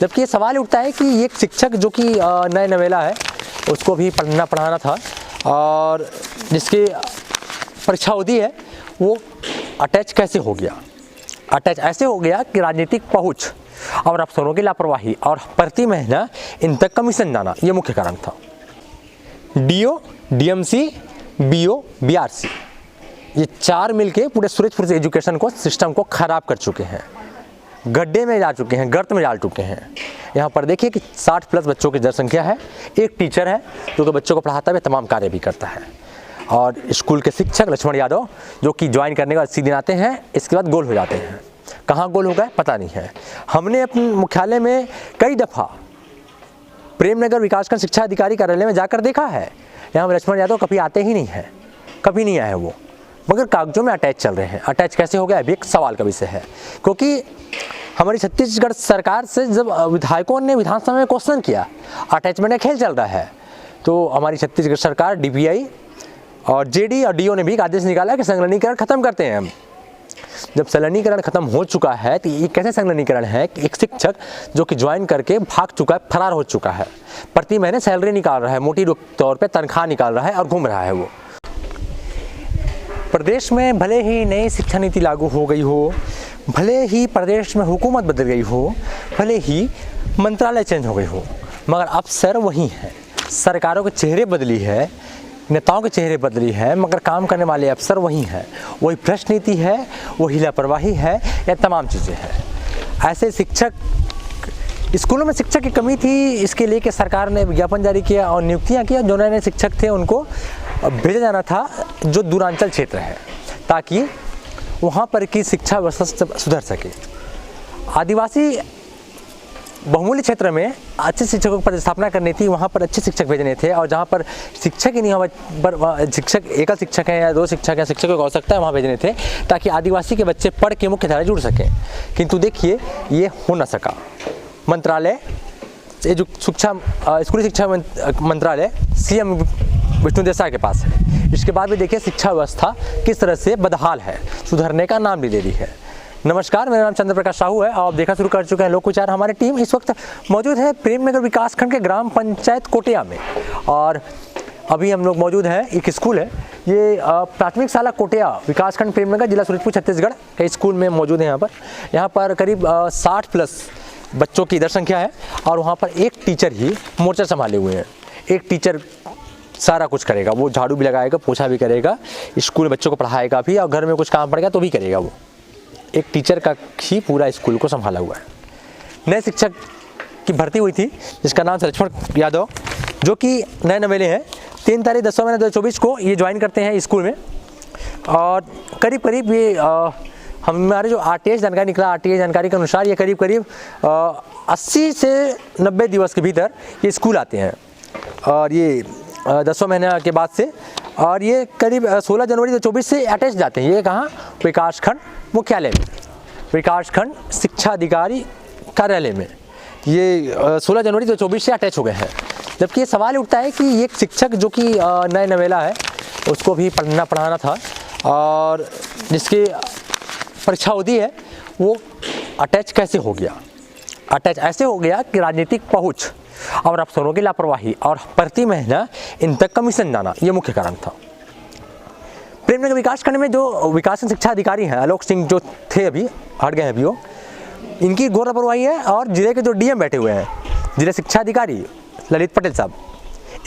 जबकि ये सवाल उठता है कि एक शिक्षक जो कि नए नवेला है, उसको भी पढ़ाना था और जिसकी परीक्षा होती है वो अटैच कैसे हो गया। अटैच ऐसे हो गया कि राजनीतिक पहुंच और अफसरों की लापरवाही और प्रति महीना इन तक कमीशन जाना ये मुख्य कारण था। डीओ, डीएमसी, बीओ, बीआरसी ये चार मिलके पूरे सूरजपुर से एजुकेशन को सिस्टम को खराब कर चुके हैं, गड्ढे में जा चुके हैं, गर्त में डाल चुके हैं। यहाँ पर देखिए कि 60+ बच्चों की जनसंख्या है, एक टीचर है जो कि बच्चों को पढ़ाता हुआ तमाम कार्य भी करता है और स्कूल के शिक्षक लक्ष्मण यादव जो कि ज्वाइन करने के बाद 80 दिन आते हैं, इसके बाद गोल हो जाते हैं। कहाँ गोल हो गए पता नहीं है। हमने अपने मुख्यालय में कई दफ़ा प्रेमनगर विकासखंड शिक्षा अधिकारी कार्यालय में जाकर देखा है, यहाँ पर लक्ष्मण यादव कभी आते ही नहीं है, कभी नहीं आए वो, मगर कागजों में अटैच चल रहे हैं। अटैच कैसे हो गया अभी एक सवाल का विषय है, क्योंकि हमारी छत्तीसगढ़ सरकार से जब विधायकों ने विधानसभा में क्वेश्चन किया, अटैचमेंट का खेल चल रहा है, तो हमारी छत्तीसगढ़ सरकार डीपीआई और जेडी और डीओ ने भी एक आदेश निकाला कि संलग्नीकरण खत्म करते हैं हम। जब संलग्नीकरण खत्म हो चुका है तो ये कैसे संलग्नीकरण है कि एक शिक्षक जो कि ज्वाइन करके भाग चुका है, फरार हो चुका है, प्रति महीने सैलरी निकाल रहा है, मोटी तौर पे तनख्वाह निकाल रहा है और घूम रहा है वो। प्रदेश में भले ही नई शिक्षा नीति लागू हो गई हो, भले ही प्रदेश में हुकूमत बदल गई हो, भले ही मंत्रालय चेंज हो गई हो, मगर अफसर वही हैं। सरकारों के चेहरे बदली है, नेताओं के चेहरे बदली है, मगर काम करने वाले अफसर वही हैं। वही भ्रष्ट नीति है, वही लापरवाही है, ये तमाम चीज़ें हैं। ऐसे शिक्षक, स्कूलों में शिक्षक की कमी थी, इसके लिए कि सरकार ने विज्ञापन जारी किया और नियुक्तियां किया। जो नए शिक्षक थे उनको भेजा जाना था जो दूरांचल क्षेत्र है, ताकि वहाँ पर की शिक्षा व्यवस्था सुधर सके। आदिवासी बहुमूल्य क्षेत्र में अच्छे शिक्षकों की प्रतिस्थापना करनी थी, वहाँ पर अच्छे शिक्षक भेजने थे, और जहाँ पर शिक्षक ही नहीं हो, पर शिक्षक एकल शिक्षक हैं या दो शिक्षक हैं, शिक्षकों की आवश्यकता है, वहाँ भेजने थे ताकि आदिवासी के बच्चे पढ़ के मुख्य धारा जुड़ सकें। किंतु देखिए ये हो न सका। मंत्रालय शिक्षा, स्कूली शिक्षा मंत्रालय सीएम विष्णु देसाई के पास है। इसके बाद भी देखिए शिक्षा व्यवस्था किस तरह से बदहाल है, सुधरने का नाम नहीं ले रही है। नमस्कार, मेरा नाम चंद्र प्रकाश साहू है। आप देखना शुरू कर चुके हैं लोक विचार। हमारी टीम इस वक्त मौजूद है प्रेमनगर विकासखंड के ग्राम पंचायत कोटिया में, और अभी हम लोग मौजूद हैं, एक स्कूल है, ये प्राथमिक शाला कोटिया विकासखंड प्रेमनगर जिला सूरजपुर छत्तीसगढ़ के स्कूल में मौजूद है। यहाँ पर करीब 60+ बच्चों की जनसंख्या है और वहाँ पर एक टीचर ही मोर्चा संभाले हुए हैं। एक टीचर सारा कुछ करेगा, वो झाड़ू भी लगाएगा, पोछा भी करेगा, स्कूल में बच्चों को पढ़ाएगा भी, और घर में कुछ काम पड़ेगा तो भी करेगा। वो एक टीचर का ही पूरा स्कूल को संभाला हुआ है। नए शिक्षक की भर्ती हुई थी जिसका नाम लक्ष्मण यादव, जो कि नए नवेले हैं। 3 तारीख 10वां महीना 2024 को ये ज्वाइन करते हैं स्कूल में, और करीब ये हमारे जो आरटीआई जानकारी निकला, आरटीआई जानकारी के अनुसार ये करीब 80 से 90 दिवस के भीतर ये स्कूल आते हैं, और ये 10वां महीना के बाद से, और ये करीब 16 जनवरी 2024 से अटैच जाते हैं। ये कहाँ? विकासखंड मुख्यालय में, विकासखंड शिक्षा अधिकारी कार्यालय में ये 16 जनवरी 2024 से अटैच हो गए हैं। जबकि ये सवाल उठता है कि एक शिक्षक जो कि नए नवेला है, उसको भी पढ़ाना था और जिसकी परीक्षा होती है वो अटैच कैसे हो गया। अटैच ऐसे हो गया कि राजनीतिक पहुंच और अफसरों की लापरवाही और प्रति महीना इन तक कमीशन जाना ये मुख्य कारण था। प्रेमनगर विकासखंड में जो विकास शिक्षा अधिकारी हैं आलोक सिंह जो थे, अभी हट गए हैं अभी वो, इनकी घोर लापरवाही है, और जिले के जो डीएम बैठे हुए हैं, जिला शिक्षा अधिकारी ललित पटेल साहब,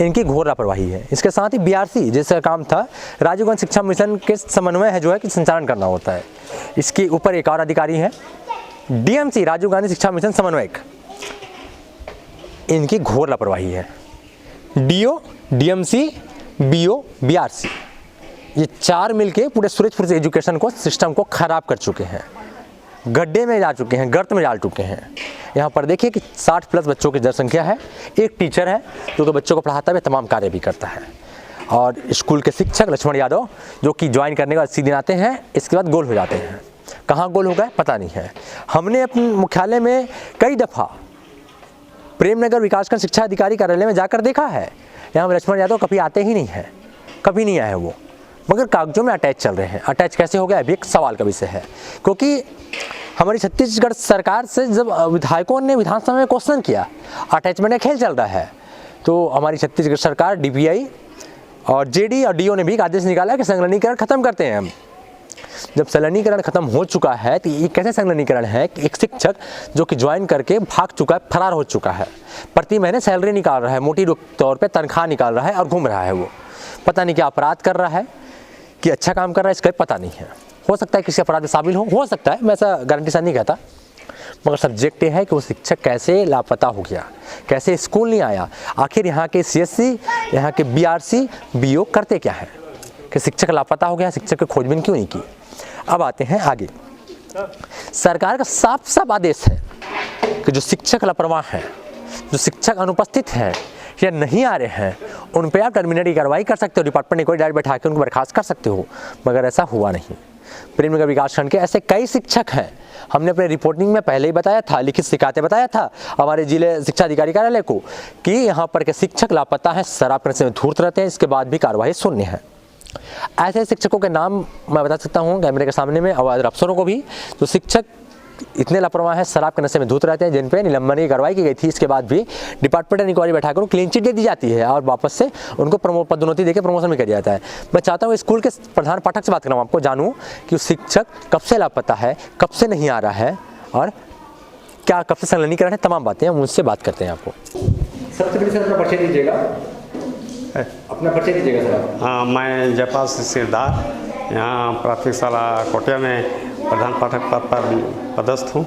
इनकी घोर लापरवाही है। इसके साथ ही बीआरसी जिसका काम था राजीव गांधी शिक्षा मिशन के समन्वय है जो है कि संचालन करना होता है, इसके ऊपर एक और अधिकारी है डीएमसी राजीव गांधी शिक्षा मिशन समन्वयक, इनकी घोर लापरवाही है। डीओ, डीएमसी, बीओ, बीआरसी ये चार मिलके पूरे सूरजपुर से एजुकेशन को सिस्टम को खराब कर चुके हैं, गड्ढे में जा चुके हैं, गर्त में डाल चुके हैं। यहाँ पर देखिए कि 60+ बच्चों की जनसंख्या है, एक टीचर है जो कि बच्चों को पढ़ाता हुआ तमाम कार्य भी करता है, और स्कूल के शिक्षक लक्ष्मण यादव जो कि ज्वाइन करने के बाद 80 दिन आते हैं, इसके बाद गोल हो जाते हैं। कहाँ गोल हो गए पता नहीं है। हमने अपने मुख्यालय में कई दफ़ा प्रेमनगर विकासखंड शिक्षा अधिकारी कार्यालय में जाकर देखा है, यहाँ लक्ष्मण यादव कभी आते ही नहीं है, कभी नहीं आए वो, मगर कागजों में अटैच चल रहे हैं। अटैच कैसे हो गया अभी एक सवाल का विषय है, क्योंकि हमारी छत्तीसगढ़ सरकार से जब विधायकों ने विधानसभा में क्वेश्चन किया, अटैचमेंट का खेल चल रहा है, तो हमारी छत्तीसगढ़ सरकार डीपीआई और जेडी और डीओ ने भी एक आदेश निकाला कि संलग्नीकरण खत्म करते हैं हम। जब संलग्नीकरण खत्म हो चुका है तो ये कैसे संलग्नीकरण है कि एक शिक्षक जो कि ज्वाइन करके भाग चुका है, फरार हो चुका है, प्रति महीने सैलरी निकाल रहा है, मोटी तौर पे तनख्वाह निकाल रहा है और घूम रहा है, वो पता नहीं क्या अपराध कर रहा है कि अच्छा काम कर रहा है, इसका पता नहीं है। हो सकता है किसी अपराध में शामिल हो सकता है, मैं ऐसा गारंटी से नहीं कहता, मगर सब्जेक्ट ये है कि वो शिक्षक कैसे लापता हो गया, कैसे स्कूल नहीं आया, आखिर यहाँ के सीएससी, यहाँ के बीआरसी, बीओ करते क्या है कि शिक्षक लापता हो गया, शिक्षक की खोजबीन क्यों नहीं की। अब आते हैं आगे। सरकार का साफ साफ आदेश है कि जो शिक्षक लापरवाह हैं, जो शिक्षक अनुपस्थित हैं या नहीं आ रहे हैं, उन पर आप टर्मिनेट की कार्रवाई कर सकते हो, डिपार्टमेंट ने कोई डायरेक्ट बैठा के उनको बर्खास्त कर सकते हो, मगर ऐसा हुआ नहीं। प्रेमनगर विकासखंड के ऐसे कई शिक्षक हैं, हमने अपने रिपोर्टिंग में पहले ही बताया था, लिखित शिकायतें बताया था हमारे जिले शिक्षा अधिकारी कार्यालय को कि यहाँ पर के शिक्षक लापता हैं, शराब के नशे में धूर्त रहते हैं, इसके बाद भी कार्रवाई शून्य है। ऐसे शिक्षकों के नाम मैं बता सकता हूँ कैमरे के सामने में, और अफसरों को भी, जो शिक्षक इतने लापरवाह हैं, शराब के नशे में धूत रहते हैं, जिन पे निलंबन की कार्रवाई की गई थी, इसके बाद भी डिपार्टमेंट इंक्वायरी बैठाकर उनको क्लीन चिट दे दी जाती है और वापस से उनको पदोन्नति देकर प्रमोशन भी किया जाता है। मैं चाहता हूँ स्कूल के प्रधान पाठक से बात करना, आपको जानूँ कि शिक्षक कब से लापता है, कब से नहीं आ रहा है और क्या कब से संलग्नीकरण है, तमाम बातें हम उनसे बात करते हैं। आपको सबसे पहले सर अपना परिचय दीजिएगा, अपना परिचय दीजिएगा सर। हाँ, मैं जयपाल सिरदार, यहाँ प्राथमिक शाला कोटिया में प्रधान पाठक पद पर पदस्थ हूँ।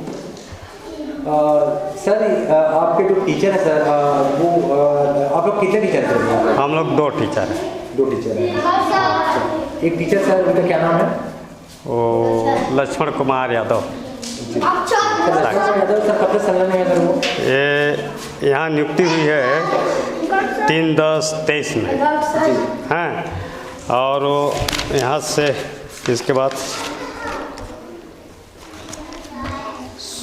सर आपके जो टीचर है सर, वो आप लोग कितने टीचर हैं? हम लोग 2 टीचर हैं। 2 टीचर हैं। एक टीचर सर, उनका क्या नाम है? वो लक्ष्मण कुमार यादव। सर कब से संलग्न है सर वो? ये यहाँ नियुक्ति हुई है 3/10/23 में, हैं, और वो यहाँ से इसके बाद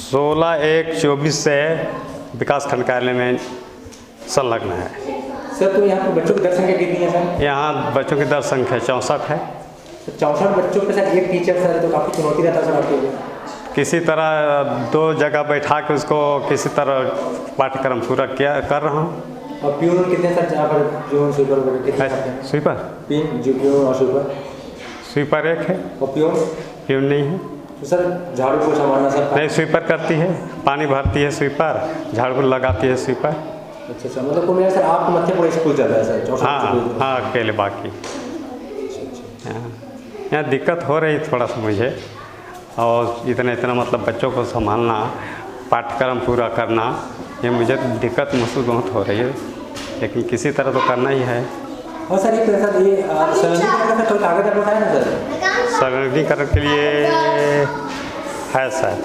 16/1/24 से विकासखंड कार्यालय में संलग्न है। सर तो यहाँ पर बच्चों की दर संख्या कितनी है सर? यहाँ बच्चों की दर संख्या 64 है। 64 बच्चों के साथ एक टीचर सर, तो काफ़ी चुनौती रहता है सर आपके लिए। किसी तरह 2 जगह बैठा के उसको किसी तरह पाठ्यक्रम पूरा कर रहा हूँ। और प्यून कितने सर जहाँ पर प्यून स्वीपर कितने? स्वीपर प्यून और स्वीपर 1 है और प्यून नहीं है। तो सर झाड़ू पोछा मारना सर? नहीं, स्वीपर करती है, पानी भरती है स्वीपर, झाड़ू लगाती है स्वीपर। अच्छा, मतलब को सर आपको मध्य पूरा स्कूल चल रहा है सर? हाँ, अकेले बाकी। यहाँ दिक्कत हो रही थोड़ा सा मुझे, और इतना मतलब बच्चों को संभालना, पाठ्यक्रम पूरा करना, ये मुझे दिक्कत महसूस बहुत हो रही है, लेकिन किसी तरह तो करना ही है। और सर ये संलग्नीकरण का कोई कागज आप बताएं ना सर? संलग्नीकरण के लिए है शायद।